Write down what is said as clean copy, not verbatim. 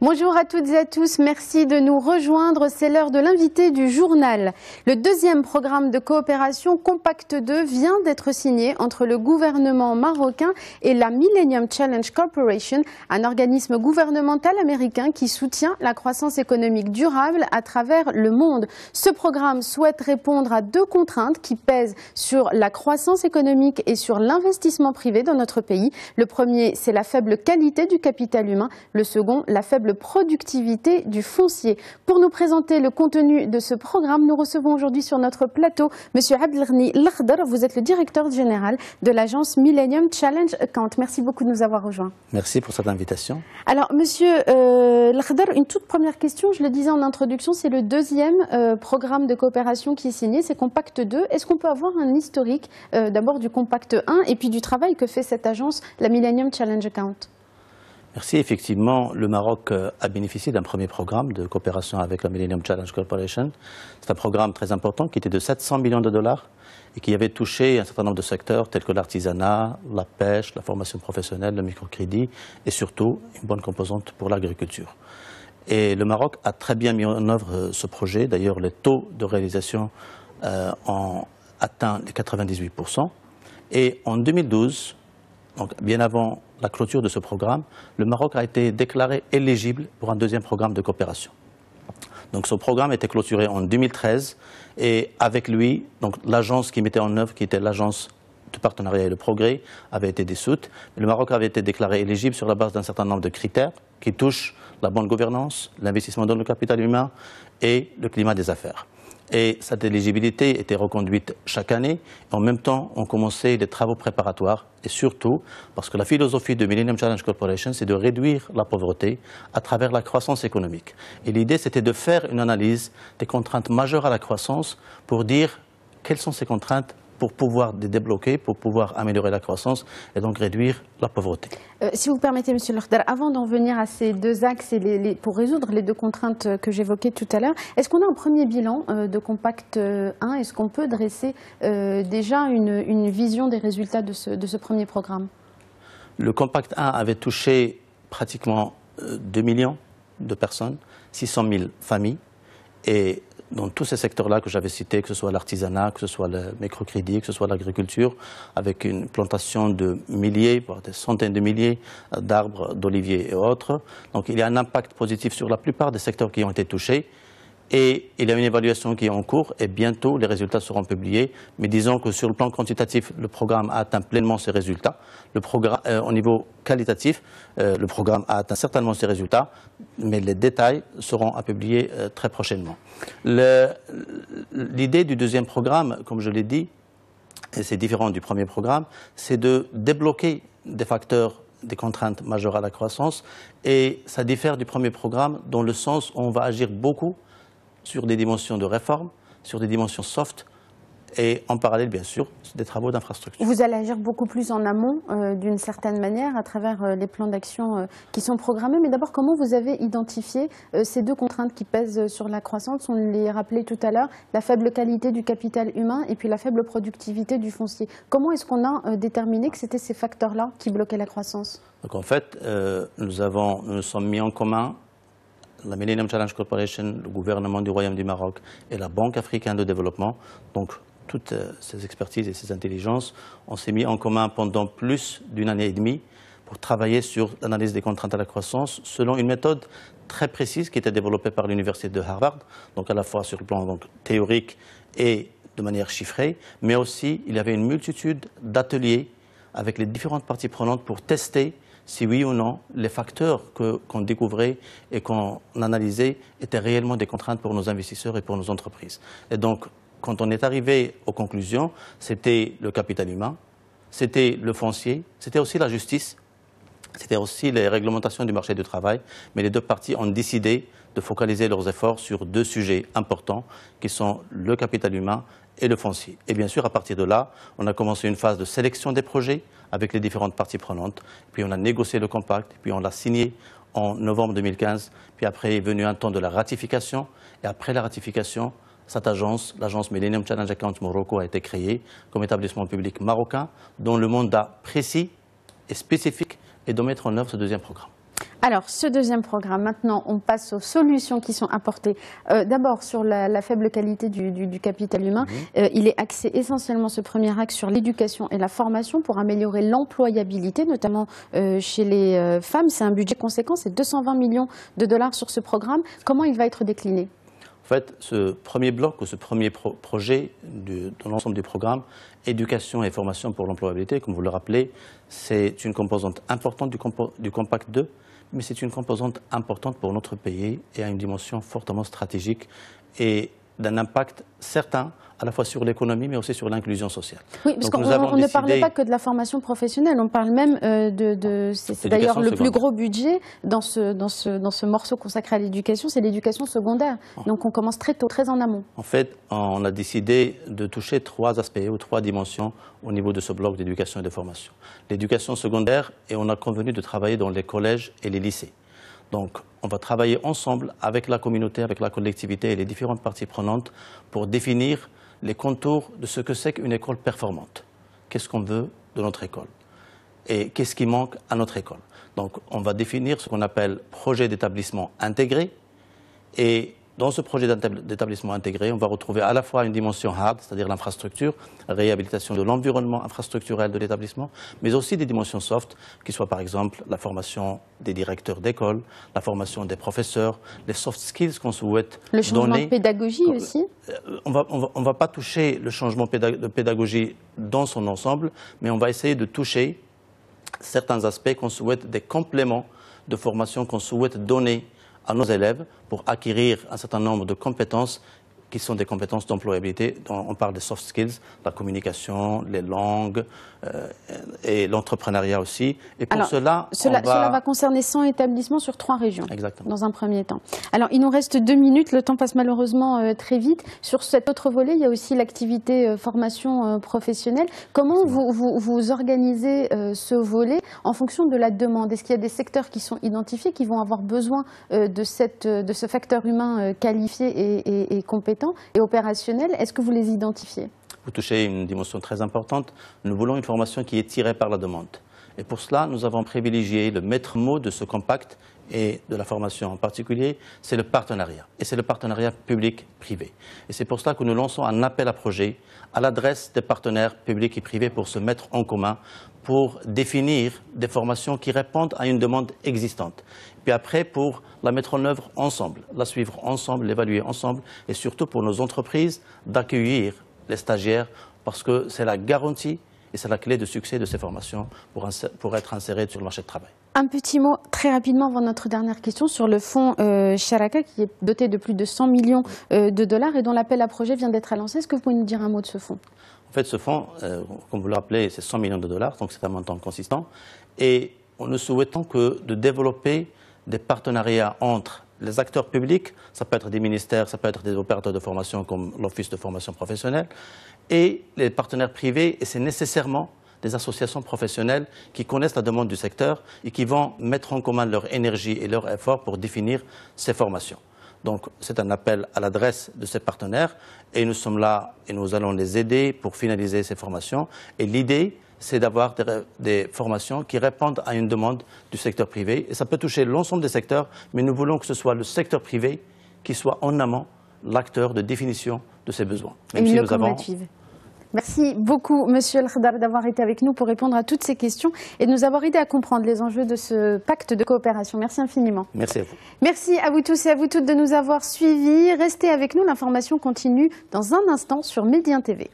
Bonjour à toutes et à tous, merci de nous rejoindre. C'est l'heure de l'invité du journal. Le deuxième programme de coopération Compact 2 vient d'être signé entre le gouvernement marocain et la Millennium Challenge Corporation, un organisme gouvernemental américain qui soutient la croissance économique durable à travers le monde. Ce programme souhaite répondre à deux contraintes qui pèsent sur la croissance économique et sur l'investissement privé dans notre pays. Le premier, c'est la faible qualité du capital humain. Le second, la faible productivité du foncier. Pour nous présenter le contenu de ce programme, nous recevons aujourd'hui sur notre plateau Monsieur Abdelghni Lakhdar. Vous êtes le directeur général de l'agence Millennium Challenge Account. Merci beaucoup de nous avoir rejoints. Merci pour cette invitation. Alors, Monsieur Lakhdar, une toute première question. Je le disais en introduction, c'est le deuxième programme de coopération qui est signé, c'est Compact 2. Est-ce qu'on peut avoir un historique d'abord du Compact 1 et puis du travail que fait cette agence, la Millennium Challenge Account? Merci. Effectivement, le Maroc a bénéficié d'un premier programme de coopération avec la Millennium Challenge Corporation. C'est un programme très important qui était de 700 millions de dollars et qui avait touché un certain nombre de secteurs tels que l'artisanat, la pêche, la formation professionnelle, le microcrédit et surtout une bonne composante pour l'agriculture. Et le Maroc a très bien mis en œuvre ce projet. D'ailleurs, les taux de réalisation ont atteint les 98%. Et en 2012, donc bien avant la clôture de ce programme, le Maroc a été déclaré éligible pour un deuxième programme de coopération. Donc ce programme a été clôturé en 2013 et avec lui, donc l'agence qui mettait en œuvre, qui était l'agence de partenariat et de progrès, avait été dissoute. Le Maroc avait été déclaré éligible sur la base d'un certain nombre de critères qui touchent la bonne gouvernance, l'investissement dans le capital humain et le climat des affaires. Et cette éligibilité était reconduite chaque année. En même temps, on commençait les travaux préparatoires et surtout parce que la philosophie de Millennium Challenge Corporation, c'est de réduire la pauvreté à travers la croissance économique. Et l'idée, c'était de faire une analyse des contraintes majeures à la croissance pour dire quelles sont ces contraintes pour pouvoir les débloquer, pour pouvoir améliorer la croissance et donc réduire la pauvreté. Si vous permettez, Monsieur Lakhdar, avant d'en venir à ces deux axes et pour résoudre les deux contraintes que j'évoquais tout à l'heure, est-ce qu'on a un premier bilan de Compact 1? Est-ce qu'on peut dresser déjà une vision des résultats de ce premier programme? Le Compact 1 avait touché pratiquement 2 millions de personnes, 600 000 familles et dans tous ces secteurs-là que j'avais cités, que ce soit l'artisanat, que ce soit le microcrédit, que ce soit l'agriculture, avec une plantation de milliers, voire des centaines de milliers d'arbres, d'oliviers et autres. Donc il y a un impact positif sur la plupart des secteurs qui ont été touchés. Et il y a une évaluation qui est en cours et bientôt les résultats seront publiés. Mais disons que sur le plan quantitatif, le programme a atteint pleinement ses résultats. Au niveau qualitatif, le programme a atteint certainement ses résultats, mais les détails seront à publier très prochainement. L'idée du deuxième programme, comme je l'ai dit, et c'est différent du premier programme, c'est de débloquer des facteurs, des contraintes majeures à la croissance. Et ça diffère du premier programme dans le sens où on va agir beaucoup sur des dimensions de réforme, sur des dimensions soft et en parallèle, bien sûr, des travaux d'infrastructure. Vous allez agir beaucoup plus en amont, d'une certaine manière, à travers les plans d'action qui sont programmés. Mais d'abord, comment vous avez identifié ces deux contraintes qui pèsent sur la croissance? On les rappelait tout à l'heure, la faible qualité du capital humain et puis la faible productivité du foncier. Comment est-ce qu'on a déterminé que c'était ces facteurs-là qui bloquaient la croissance? Donc en fait, nous nous sommes mis en commun, la Millennium Challenge Corporation, le gouvernement du Royaume du Maroc et la Banque africaine de développement. Donc toutes ces expertises et ces intelligences, on s'est mis en commun pendant plus d'une année et demie pour travailler sur l'analyse des contraintes à la croissance selon une méthode très précise qui était développée par l'université de Harvard, donc à la fois sur le plan théorique et de manière chiffrée, mais aussi il y avait une multitude d'ateliers avec les différentes parties prenantes pour tester si oui ou non, les facteurs qu'on découvrait et qu'on analysait étaient réellement des contraintes pour nos investisseurs et pour nos entreprises. Et donc, quand on est arrivé aux conclusions, c'était le capital humain, c'était le foncier, c'était aussi la justice, c'était aussi les réglementations du marché du travail, mais les deux parties ont décidé de focaliser leurs efforts sur deux sujets importants qui sont le capital humain et le foncier. Et bien sûr, à partir de là, on a commencé une phase de sélection des projets avec les différentes parties prenantes. Puis on a négocié le compact, puis on l'a signé en novembre 2015. Puis après est venu un temps de la ratification. Et après la ratification, cette agence, l'agence Millennium Challenge Account Morocco, a été créée comme établissement public marocain dont le mandat précis et spécifique est de mettre en œuvre ce deuxième programme. Alors, ce deuxième programme, maintenant, on passe aux solutions qui sont apportées. D'abord, sur la faible qualité du capital humain, il est axé essentiellement, ce premier axe, sur l'éducation et la formation pour améliorer l'employabilité, notamment chez les femmes. C'est un budget conséquent, c'est 220 millions de dollars sur ce programme. Comment il va être décliné ? En fait, ce premier bloc ou ce premier projet dans l'ensemble du programme, éducation et formation pour l'employabilité, comme vous le rappelez, c'est une composante importante du Compact 2, mais c'est une composante importante pour notre pays et a une dimension fortement stratégique et d'un impact certain à la fois sur l'économie mais aussi sur l'inclusion sociale. Oui, parce qu'on ne parle pas que de la formation professionnelle, on parle même c'est d'ailleurs le plus gros budget dans ce morceau consacré à l'éducation, c'est l'éducation secondaire. Donc on commence très tôt, très en amont. En fait, on a décidé de toucher 3 aspects ou 3 dimensions au niveau de ce bloc d'éducation et de formation. L'éducation secondaire, et on a convenu de travailler dans les collèges et les lycées. Donc, on va travailler ensemble avec la communauté, avec la collectivité et les différentes parties prenantes pour définir les contours de ce que c'est qu'une école performante. Qu'est-ce qu'on veut de notre école et qu'est-ce qui manque à notre école. Donc, on va définir ce qu'on appelle projet d'établissement intégré et dans ce projet d'établissement intégré, on va retrouver à la fois une dimension hard, c'est-à-dire l'infrastructure, la réhabilitation de l'environnement infrastructurel de l'établissement, mais aussi des dimensions soft, qui soient par exemple la formation des directeurs d'école, la formation des professeurs, les soft skills qu'on souhaite donner. Le changement de pédagogie aussi. On va pas toucher le changement de pédagogie dans son ensemble, mais on va essayer de toucher certains aspects qu'on souhaite, des compléments de formation qu'on souhaite donner à nos élèves pour acquérir un certain nombre de compétences qui sont des compétences d'employabilité. On parle des soft skills, la communication, les langues et l'entrepreneuriat aussi. Et pour cela va concerner 100 établissements sur 3 régions. Exactement. Dans un premier temps. Alors, il nous reste 2 minutes. Le temps passe malheureusement très vite. Sur cet autre volet, il y a aussi l'activité formation professionnelle. Comment vous organisez ce volet en fonction de la demande? Est-ce qu'il y a des secteurs qui sont identifiés, qui vont avoir besoin de ce facteur humain qualifié et compétent et opérationnel? Est-ce que vous les identifiez? Vous touchez une dimension très importante. Nous voulons une formation qui est tirée par la demande. Et pour cela, nous avons privilégié le maître mot de ce compact et de la formation en particulier, c'est le partenariat. Et c'est le partenariat public-privé. Et c'est pour cela que nous lançons un appel à projet à l'adresse des partenaires publics et privés pour se mettre en commun, pour définir des formations qui répondent à une demande existante. Puis après, pour la mettre en œuvre ensemble, la suivre ensemble, l'évaluer ensemble, et surtout pour nos entreprises d'accueillir les stagiaires, parce que c'est la garantie et c'est la clé de succès de ces formations pour être insérées sur le marché de travail. Un petit mot très rapidement avant notre dernière question sur le fonds Sharaka qui est doté de plus de 100 millions de dollars et dont l'appel à projet vient d'être lancé. Est-ce que vous pouvez nous dire un mot de ce fonds? En fait, ce fonds, comme vous le rappelez, c'est 100 millions de dollars, donc c'est un montant consistant. Et nous souhaitons de développer des partenariats entre les acteurs publics, ça peut être des ministères, ça peut être des opérateurs de formation comme l'Office de formation professionnelle, et les partenaires privés, et c'est nécessairement des associations professionnelles qui connaissent la demande du secteur et qui vont mettre en commun leur énergie et leur effort pour définir ces formations. Donc c'est un appel à l'adresse de ces partenaires et nous sommes là et nous allons les aider pour finaliser ces formations. Et l'idée, c'est d'avoir des formations qui répondent à une demande du secteur privé. Et ça peut toucher l'ensemble des secteurs, mais nous voulons que ce soit le secteur privé qui soit en amont l'acteur de définition de ces besoins. Même si nous avons... Merci beaucoup, Monsieur El Khedar, d'avoir été avec nous pour répondre à toutes ces questions et de nous avoir aidé à comprendre les enjeux de ce pacte de coopération. Merci infiniment. Merci à vous. Merci à vous tous et à vous toutes de nous avoir suivis. Restez avec nous, l'information continue dans un instant sur Médien TV.